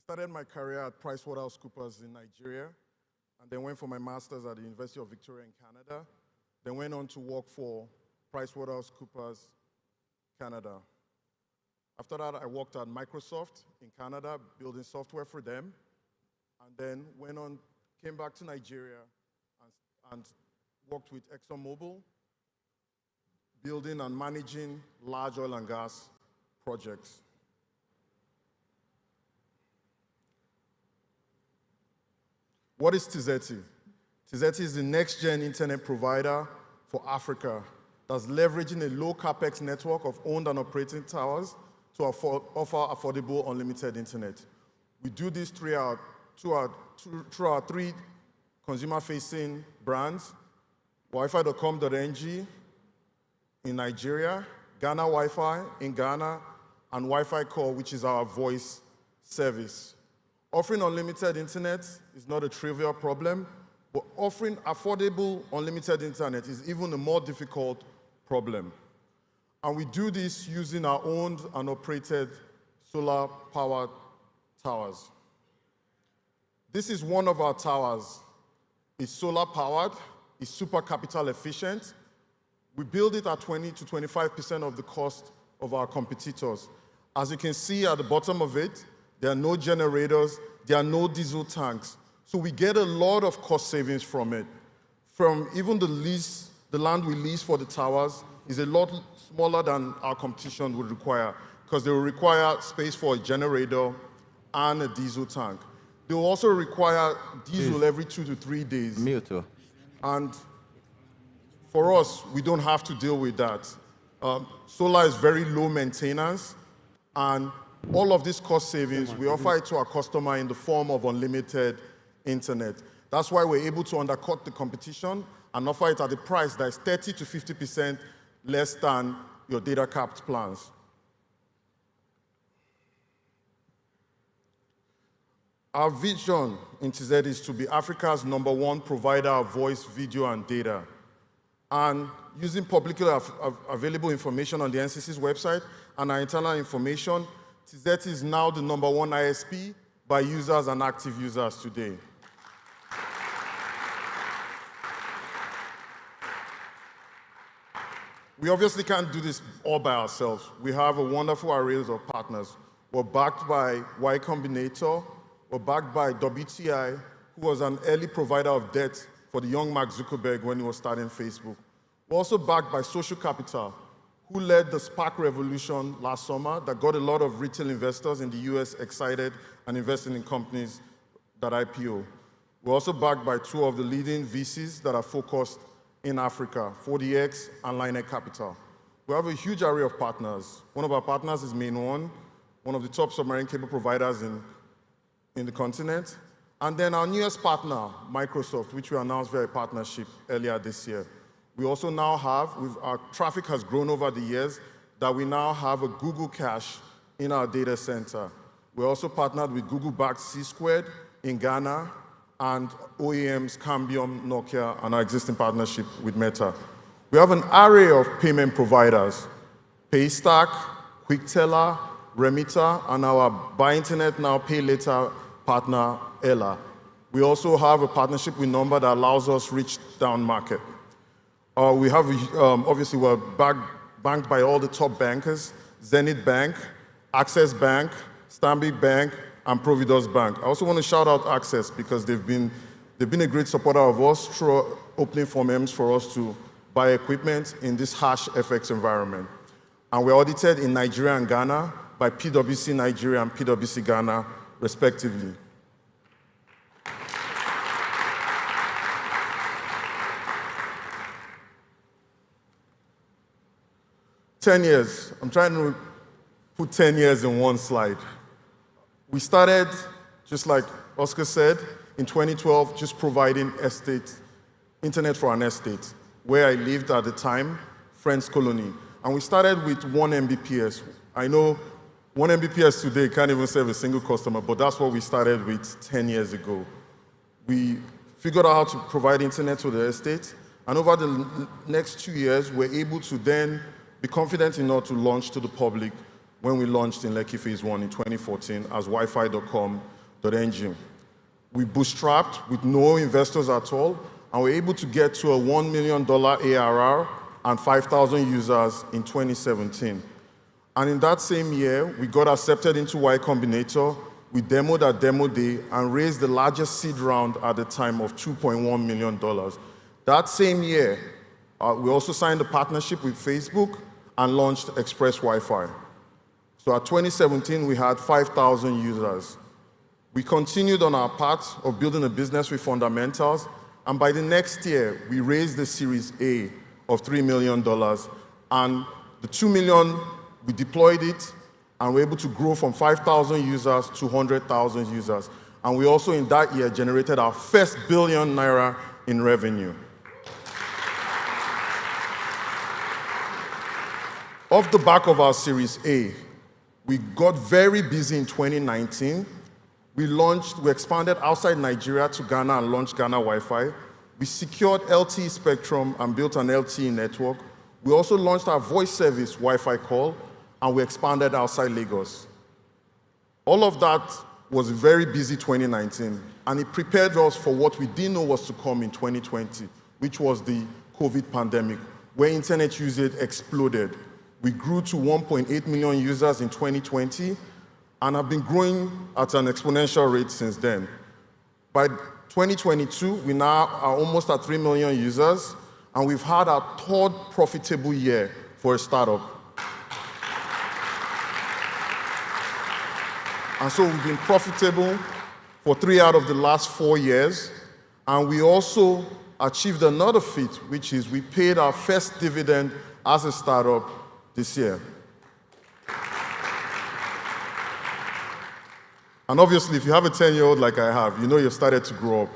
started my career at PricewaterhouseCoopers in Nigeria, and then went for my master's at the University of Victoria in Canada, then went on to work for PricewaterhouseCoopers Canada. After that, I worked at Microsoft in Canada, building software for them, and then came back to Nigeria and worked with ExxonMobil, building and managing large oil and gas projects. What is Tizeti? Tizeti is the next-gen internet provider for Africa that's leveraging a low capex network of owned and operating towers to offer affordable unlimited internet. We do this through our three consumer-facing brands: wifi.com.ng in Nigeria, Ghana Wi-Fi in Ghana, and Wi-Fi Core, which is our voice service. Offering unlimited internet is not a trivial problem, but offering affordable unlimited internet is even a more difficult problem. And we do this using our owned and operated solar-powered towers. This is one of our towers. It's solar-powered, it's super capital efficient. We build it at 20 to 25% of the cost of our competitors. As you can see at the bottom of it, there are no generators, there are no diesel tanks. So we get a lot of cost savings from it. From even the land we lease for the towers is a lot smaller than our competition would require, because they will require space for a generator and a diesel tank. They will also require diesel every 2 to 3 days. And for us, we don't have to deal with that. Solar is very low maintenance, and all of these cost savings, we offer it to our customer in the form of unlimited internet. That's why we're able to undercut the competition and offer it at a price that is 30 to 50% less than your data capped plans. Our vision in Tizeti is to be Africa's #1 provider of voice, video, and data. And using publicly available information on the NCC's website and our internal information, Tizeti is now the #1 ISP by users and active users today. We obviously can't do this all by ourselves. We have a wonderful array of partners. We're backed by Y Combinator. We're backed by WTI, who was an early provider of debt for the young Mark Zuckerberg when he was starting Facebook. We're also backed by Social Capital, who led the SPAC revolution last summer that got a lot of retail investors in the US excited and investing in companies that IPO. We're also backed by 2 of the leading VCs that are focused in Africa, 40X and Linex Capital. We have a huge array of partners. One of our partners is Main1, one of the top submarine cable providers in the continent. And then our newest partner, Microsoft, which we announced via a partnership earlier this year. We also now have, our traffic has grown over the years, that we now have a Google cache in our data center. We're also partnered with Google-backed C-Squared in Ghana, and OEMs Cambium, Nokia, and our existing partnership with Meta. We have an array of payment providers: Paystack, QuickTeller, Remitter, and our Buy Internet Now, Pay Later partner, Ella. We also have a partnership with Number that allows us reach down market. We have, obviously, we're banked by all the top bankers: Zenith Bank, Access Bank, Stanbic Bank, and Providus Bank. I also want to shout out Access because they've been a great supporter of us through opening forums for us to buy equipment in this harsh FX environment. And we're audited in Nigeria and Ghana by PwC Nigeria and PwC Ghana, respectively. "10 years. I'm trying to put 10 years in one slide. We started, just like Oscar said, in 2012, just providing internet for an estate, where I lived at the time, Friends Colony. And we started with 1 Mbps. I know 1 Mbps today can't even serve a single customer, but that's what we started with 10 years ago. We figured out how to provide internet to the estate, and over the next 2 years, we're able to then be confident enough to launch to the public when we launched in Lekki Phase 1 in 2014 as Wi-Fi.com NextGen.ng. We bootstrapped with no investors at all, and we're able to get to a $1 million ARR and 5,000 users in 2017. And in that same year, we got accepted into Y Combinator. We demoed at Demo Day and raised the largest seed round at the time of $2.1 million. That same year, we also signed a partnership with Facebook and launched Express Wi-Fi. So at 2017, we had 5,000 users. We continued on our path of building a business with fundamentals, and by the next year, we raised the Series A of $3 million, and the $2 million, we deployed it, and we're able to grow from 5,000 users to 100,000 users. And we also, in that year, generated our first ₦1 billion in revenue. Off the back of our Series A, we got very busy in 2019. We expanded outside Nigeria to Ghana and launched Ghana Wi-Fi. We secured LTE spectrum and built an LTE network. We also launched our voice service, Wi-Fi Call, and we expanded outside Lagos. All of that was a very busy 2019, and it prepared us for what we didn't know was to come in 2020, which was the COVID pandemic, where internet usage exploded. We grew to 1.8 million users in 2020, and have been growing at an exponential rate since then. By 2022, we now are almost at 3 million users, and we've had our third profitable year for a startup. And so we've been profitable for 3 out of the last 4 years, and we also achieved another feat, which is we paid our first dividend as a startup this year. And obviously, if you have a 10-year-old like I have, you know you've started to grow up.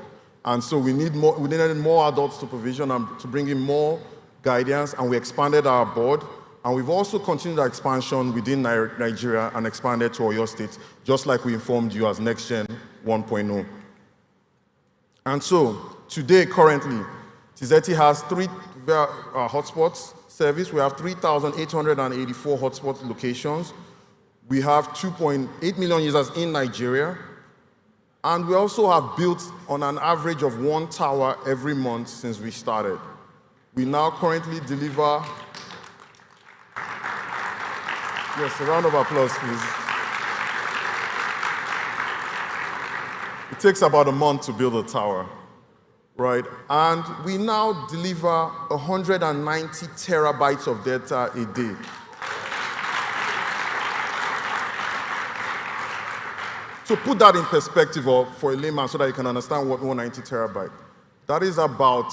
And so we needed more adult supervision and to bring in more guidance, and we expanded our board. And we've also continued our expansion within Nigeria and expanded to Oyo State, just like we informed you as NextGen 1.0. And so today, currently, Tizeti has 3 hotspots service. We have 3,884 hotspot locations. We have 2.8 million users in Nigeria. And we also have built on an average of 1 tower every month since we started. We now currently deliver, yes, a round of applause, please. It takes about a month to build a tower, right? And we now deliver 190 terabytes of data a day. So put that in perspective for a layman so that you can understand what 190 terabyte. That is about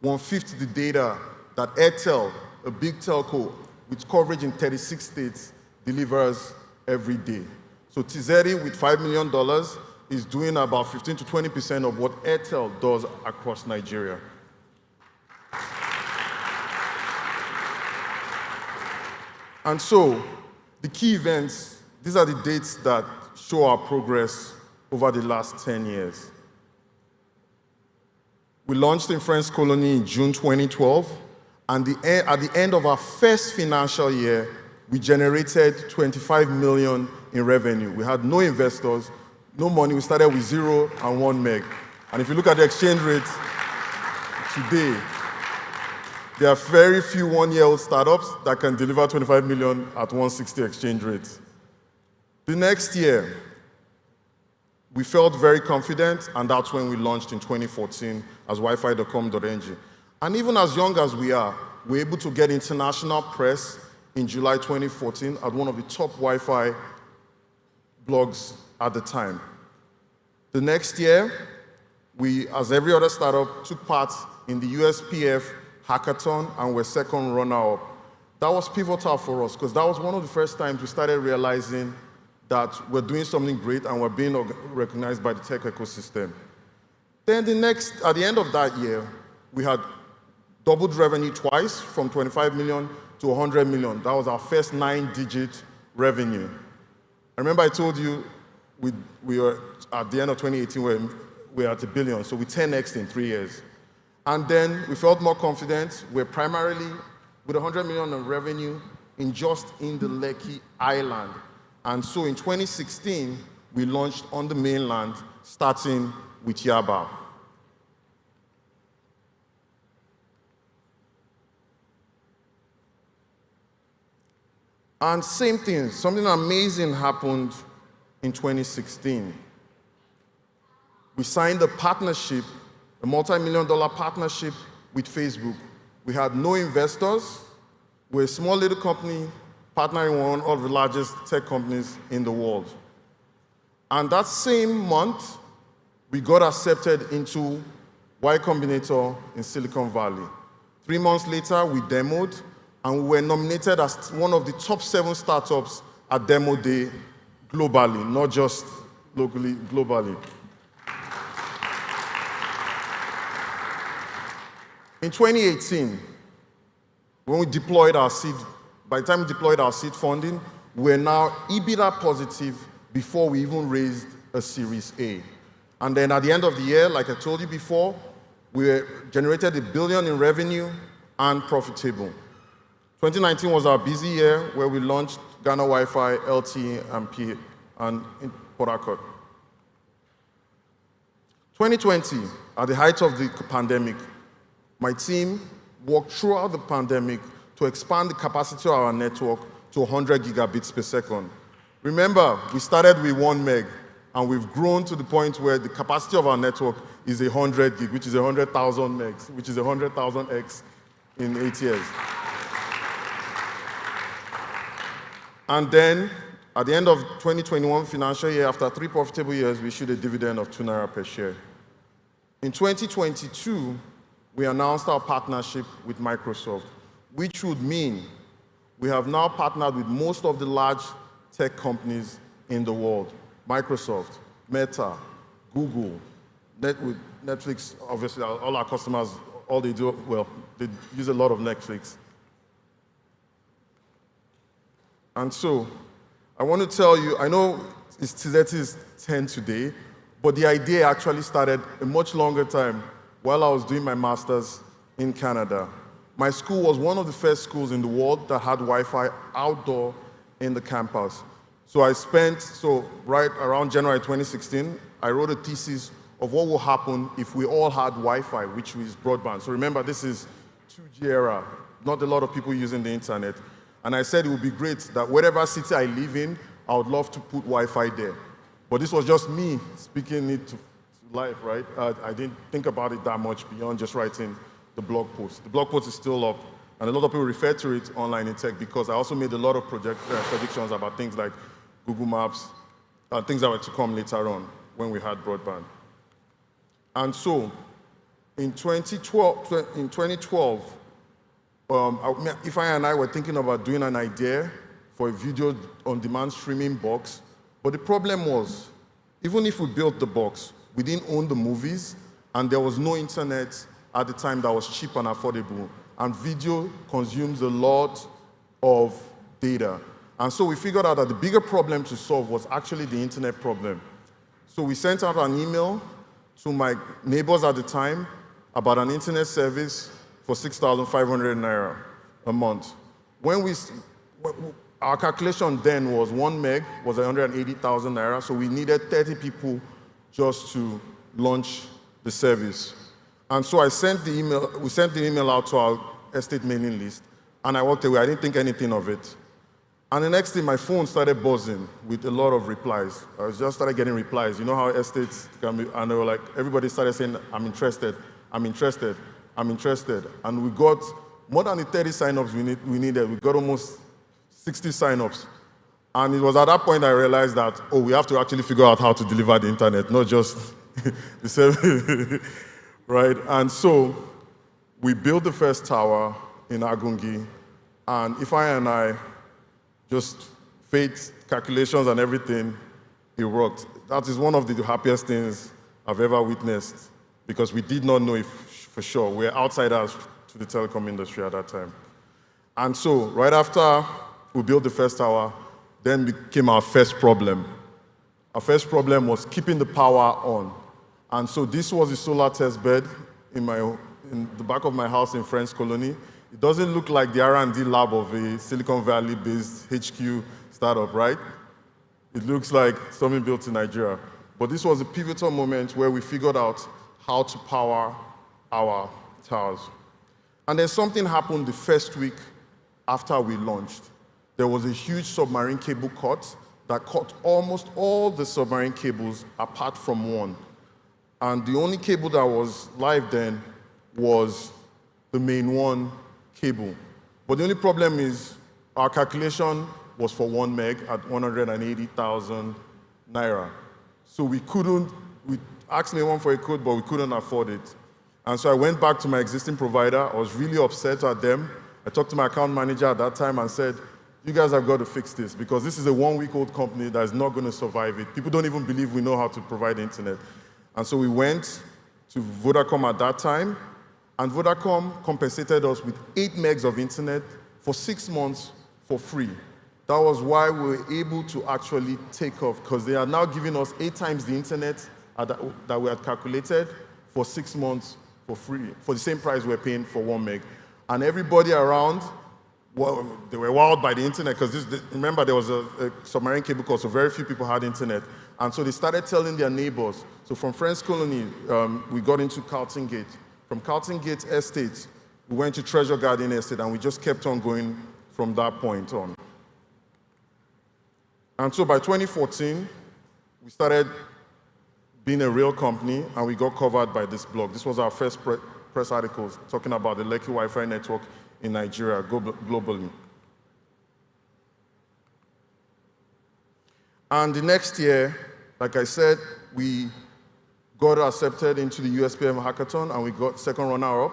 1/5 the data that Airtel, a big telco with coverage in 36 states, delivers every day. So Tizeti, with $5 million, is doing about 15 to 20% of what Airtel does across Nigeria. And so the key events, these are the dates that show our progress over the last 10 years. We launched in French Colony in June 2012, and at the end of our first financial year, we generated 25 million in revenue. We had no investors, no money. We started with 0 and 1 meg. And if you look at the exchange rate today, there are very few one-year-old startups that can deliver 25 million at 160 exchange rates. The next year, we felt very confident, and that's when we launched in 2014 as wifi.com.ng. And even as young as we are, we're able to get international press in July 2014 at one of the top Wi-Fi blogs at the time. The next year, we, as every other startup, took part in the USPF hackathon and were second runner-up. That was pivotal for us because that was one of the first times we started realizing that we're doing something great and we're being recognized by the tech ecosystem. Then at the end of that year, we had doubled revenue twice from 25 million to 100 million. That was our first 9-digit revenue. I remember I told you we were at the end of 2018, we were at $1 billion, so we 10x'd in 3 years. And then we felt more confident. We're primarily with 100 million in revenue in the Lekki Island. And so in 2016, we launched on the mainland, starting with Yaba. And same thing, something amazing happened in 2016. We signed a partnership, a multi-million-dollar partnership with Facebook. We had no investors. We're a small little company partnering with one of the largest tech companies in the world. And that same month, we got accepted into Y Combinator in Silicon Valley. 3 months later, we demoed, and we were nominated as one of the top 7 startups at Demo Day globally, not just locally, globally. In 2018, when we deployed our seed, by the time we deployed our seed funding, we're now EBITDA positive before we even raised a Series A. And then at the end of the year, like I told you before, we generated $1 billion in revenue and profitable. 2019 was our busy year where we launched Ghana Wi-Fi, LTE, and P, and in Port Harcourt. 2020, at the height of the pandemic, my team worked throughout the pandemic to expand the capacity of our network to 100 gigabits per second. Remember, we started with 1 meg, and we've grown to the point where the capacity of our network is 100 gig, which is 100,000 megs, which is 100,000 x in 8 years. And then, at the end of 2021 financial year, after 3 profitable years, we issued a dividend of 2 naira per share. In 2022, we announced our partnership with Microsoft, which would mean we have now partnered with most of the large tech companies in the world. Microsoft, Meta, Google, Netflix, obviously all our customers, all they do, well, they use a lot of Netflix. And so, I want to tell you, I know it's Tizeti's 10 today, but the idea actually started a much longer time while I was doing my master's in Canada. My school was one of the first schools in the world that had Wi-Fi outdoor in the campus. So right around January 2016, I wrote a thesis of what will happen if we all had Wi-Fi, which is broadband. So remember, this is 2G era, not a lot of people using the internet. And I said it would be great that whatever city I live in, I would love to put Wi-Fi there. But this was just me speaking it to life, right? I didn't think about it that much beyond just writing the blog post. The blog post is still up, and a lot of people refer to it online in tech because I also made a lot of predictions about things like Google Maps, things that were to come later on when we had broadband. And so, in 2012, Ifeanyi and I were thinking about doing an idea for a video on-demand streaming box, but the problem was, even if we built the box, we didn't own the movies, and there was no internet at the time that was cheap and affordable, and video consumes a lot of data. And so we figured out that the bigger problem to solve was actually the internet problem. So we sent out an email to my neighbors at the time about an internet service for 6,500 naira a month. Our calculation then was 1 meg was 180,000 naira, so we needed 30 people just to launch the service. And so we sent the email out to our estate mailing list, and I walked away. I didn't think anything of it. And the next thing, my phone started buzzing with a lot of replies. I just started getting replies. You know how estates can be, and they were like, everybody started saying, I'm interested, I'm interested, I'm interested. And we got more than the 30 signups we needed. We got almost 60 signups. And it was at that point I realized that, oh, we have to actually figure out how to deliver the internet, not just the service, right? And so we built the first tower in Agungi, and Ifeanyi and I just faith calculations and everything, it worked. That is one of the happiest things I've ever witnessed, because we did not know if for sure. We're outsiders to the telecom industry at that time. And so right after we built the first tower, then became our first problem. Our first problem was keeping the power on. And so this was the solar test bed in the back of my house in French Colony. It doesn't look like the R&D lab of a Silicon Valley-based HQ startup, right? It looks like something built in Nigeria. But this was a pivotal moment where we figured out how to power our towers. And then something happened the first week after we launched. There was a huge submarine cable cut that cut almost all the submarine cables apart from one. And the only cable that was live then was the main one cable. But the only problem is our calculation was for 1 meg at 180,000 naira. So we asked anyone for a code, but we couldn't afford it. And so I went back to my existing provider. I was really upset at them. I talked to my account manager at that time and said, you guys have got to fix this because this is a 1-week-old company that is not going to survive it. People don't even believe we know how to provide internet. And so we went to Vodacom at that time, and Vodacom compensated us with 8 megs of internet for 6 months for free. That was why we were able to actually take off, because they are now giving us 8 times the internet that we had calculated for 6 months for free, for the same price we're paying for 1 meg. And everybody around, well, they were wowed by the internet, because remember there was a submarine cable cut, so very few people had internet. And so they started telling their neighbors. So from Friends Colony, we got into Carlton Gate. From Carlton Gate Estate, we went to Treasure Garden Estate, and we just kept on going from that point on. And so by 2014, we started being a real company, and we got covered by this blog. This was our first press articles talking about the Lekki Wi-Fi network in Nigeria globally. And the next year, like I said, we got accepted into the USPM hackathon, and we got second runner-up,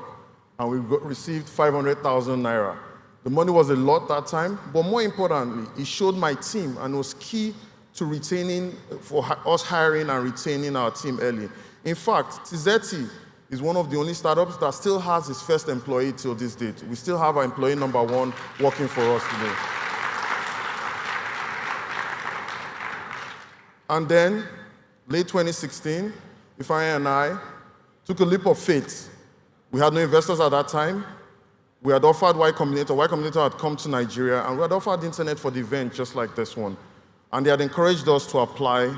and we received 500,000 naira. The money was a lot that time, but more importantly, it showed my team, and was key to retaining, for us hiring and retaining our team early. In fact, Tizeti is one of the only startups that still has its first employee till this date. We still have our employee #1 working for us today. And then, late 2016, Ifeanyi and I took a leap of faith. We had no investors at that time. We had offered Y Combinator. Y Combinator had come to Nigeria, and we had offered internet for the event just like this one. And they had encouraged us to apply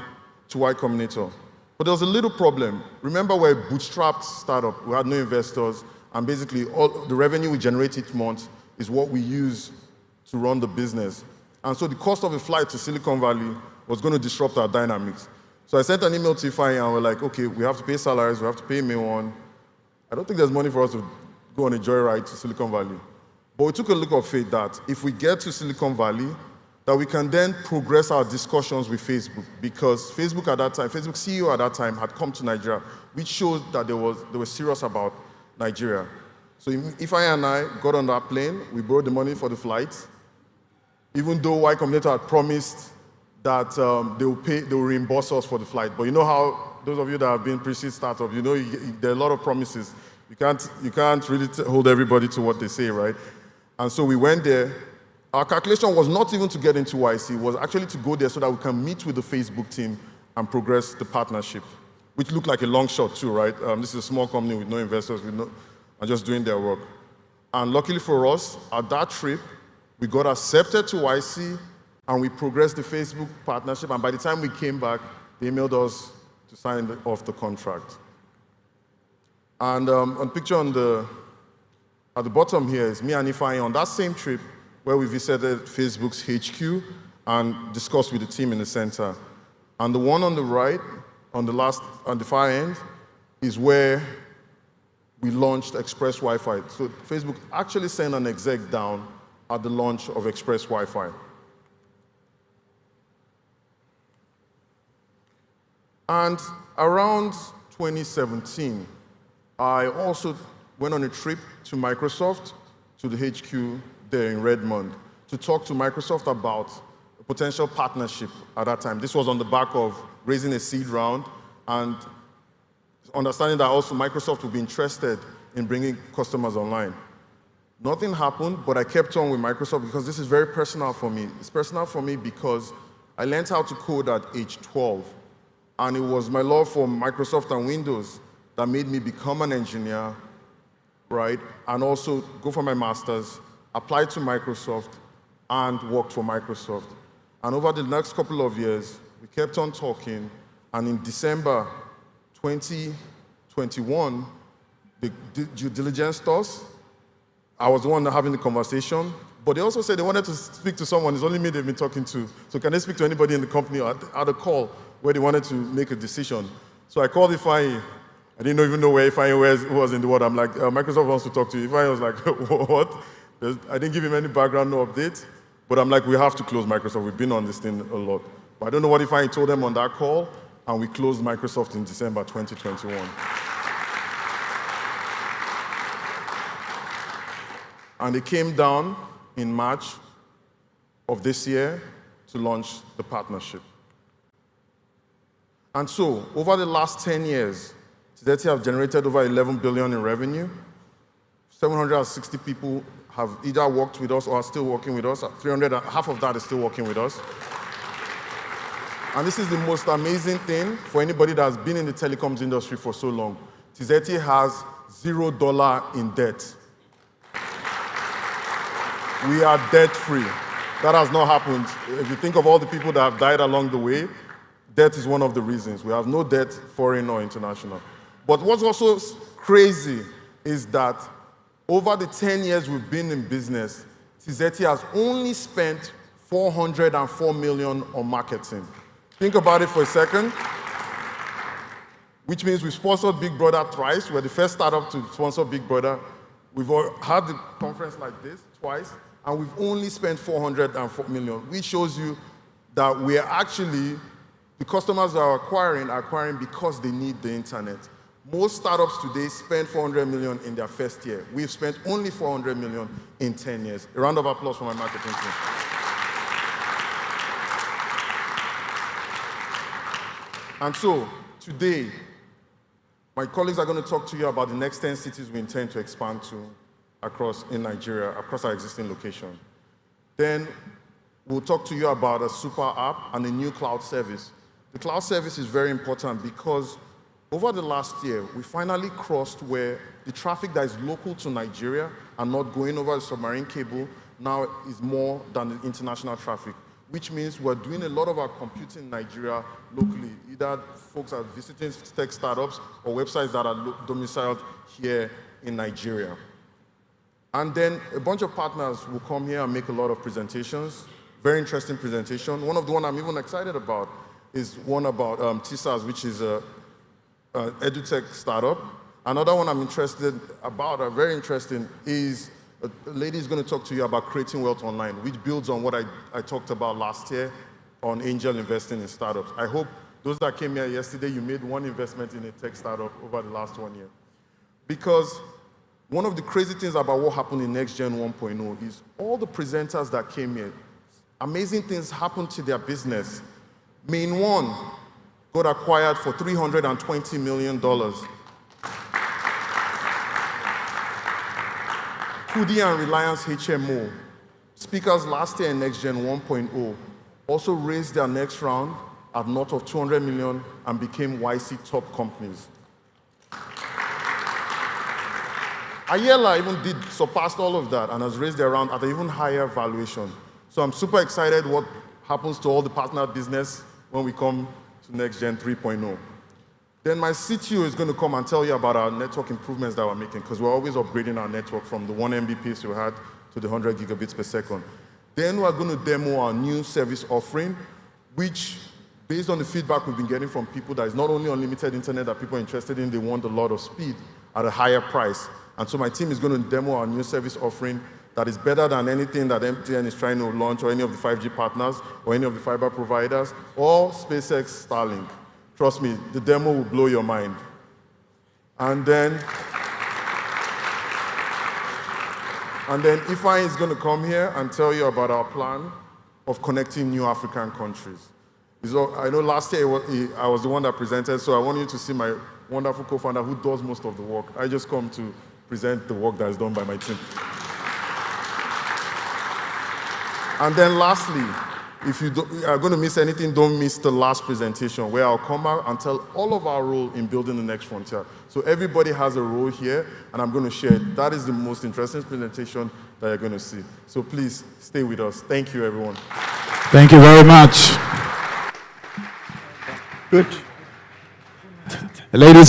to Y Combinator. But there was a little problem. Remember, we're a bootstrapped startup. We had no investors, and basically all the revenue we generate each month is what we use to run the business. And so the cost of a flight to Silicon Valley was going to disrupt our dynamics. So I sent an email to Ifeanyi, and we're like, okay, we have to pay salaries, we have to pay May1. I don't think there's money for us to go on a joyride to Silicon Valley. But we took a look of faith that if we get to Silicon Valley, that we can then progress our discussions with Facebook, because Facebook at that time, Facebook CEO at that time had come to Nigeria, which showed that they were serious about Nigeria. So Ifeanyi and I got on that plane, we borrowed the money for the flight, even though Y Combinator had promised that they will reimburse us for the flight. But you know how, those of you that have been pre-seed startup, you know there are a lot of promises. You can't really hold everybody to what they say, right? And so we went there. Our calculation was not even to get into YC, it was actually to go there so that we can meet with the Facebook team and progress the partnership, which looked like a long shot too, right? This is a small company with no investors, and just doing their work. And luckily for us, at that trip, we got accepted to YC, and we progressed the Facebook partnership, and by the time we came back, they emailed us to sign off the contract. And on picture at the bottom here is me and Ifeanyi on that same trip where we visited Facebook's HQ and discussed with the team in the center. And the one on the right, on the far end, is where we launched Express Wi-Fi. So Facebook actually sent an exec down at the launch of Express Wi-Fi. And around 2017, I also went on a trip to Microsoft, to the HQ there in Redmond, to talk to Microsoft about a potential partnership at that time. This was on the back of raising a seed round and understanding that also Microsoft would be interested in bringing customers online. Nothing happened, but I kept on with Microsoft because this is very personal for me. It's personal for me because I learned how to code at age 12. And it was my love for Microsoft and Windows that made me become an engineer, right? And also go for my master's, apply to Microsoft, and worked for Microsoft. And over the next couple of years, We kept on talking, and in December 2021, the due diligence us. I was the one having the conversation, but they also said they wanted to speak to someone. It's only me they've been talking to. So can they speak to anybody in the company or at a call where they wanted to make a decision? So I called Ifeanyi. I didn't even know where Ifeanyi was in the world. I'm like, Microsoft wants to talk to you. Ifeanyi was like, what? I didn't give him any background, no update. But I'm like, we have to close Microsoft. We've been on this thing a lot. But I don't know what Ifeanyi told them on that call, and we closed Microsoft in December 2021. And they came down in March of this year to launch the partnership. And so, over the last 10 years, Tizeti have generated over 11 billion in revenue. 760 people have either worked with us or are still working with us. 300, half of that is still working with us. And this is the most amazing thing for anybody that's been in the telecoms industry for so long. Tizeti has $0 in debt. We are debt-free. That has not happened. If you think of all the people that have died along the way, debt is one of the reasons. We have no debt, foreign or international. But what's also crazy is that over the 10 years we've been in business, Tizeti has only spent $404 million on marketing. Think about it for a second, which means we sponsored Big Brother twice. We're the first startup to sponsor Big Brother. We've had the conference like this twice, and we've only spent $404 million, which shows you that we are actually, the customers that are acquiring because they need the internet. Most startups today spend $400 million in their first year. We've spent only $400 million in 10 years. A round of applause for my marketing team. And so, today, my colleagues are going to talk to you about the next 10 cities we intend to expand to in Nigeria, across our existing location. Then we'll talk to you about a super app and a new cloud service. The cloud service is very important because over the last year, we finally crossed where the traffic that is local to Nigeria and not going over the submarine cable now is more than the international traffic, which means we're doing a lot of our computing in Nigeria locally. Either folks are visiting tech startups or websites that are domiciled here in Nigeria. And then a bunch of partners will come here and make a lot of presentations. Very interesting presentation. One of the ones I'm even excited about is one about TISAS, which is an edutech startup. Another one I'm interested about, very interesting, is a lady is going to talk to you about creating wealth online, which builds on what I talked about last year on angel investing in startups. I hope those that came here yesterday, you made one investment in a tech startup over the last 1 year. Because one of the crazy things about what happened in NextGen 1.0 is all the presenters that came here, amazing things happened to their business. Main One got acquired for $320 million. Kudi and Reliance HMO, speakers last year in NextGen 1.0, also raised their next round at north of 200 million and became YC top companies. Ayala even surpassed all of that and has raised their round at an even higher valuation. So I'm super excited what happens to all the partner business when we come to NextGen 3.0. Then my CTO is going to come and tell you about our network improvements that we're making, because we're always upgrading our network from the 1 Mbps we had to the 100 gigabits per second. Then we're going to demo our new service offering, which, based on the feedback we've been getting from people, that is not only unlimited internet that people are interested in, they want a lot of speed at a higher price. And so my team is going to demo our new service offering that is better than anything that MTN is trying to launch, or any of the 5G partners, or any of the fiber providers, or SpaceX Starlink. Trust me, the demo will blow your mind. And then Ifeanyi is going to come here and tell you about our plan of connecting new African countries. I know last year I was the one that presented, so I want you to see my wonderful co-founder who does most of the work. I just come to present the work that is done by my team. And then lastly, if you are going to miss anything, don't miss the last presentation, where I'll come out and tell all of our role in building the next frontier. So everybody has a role here, and I'm going to share it. That is the most interesting presentation that you're going to see. So please stay with us. Thank you, everyone. Thank you very much. Good. Ladies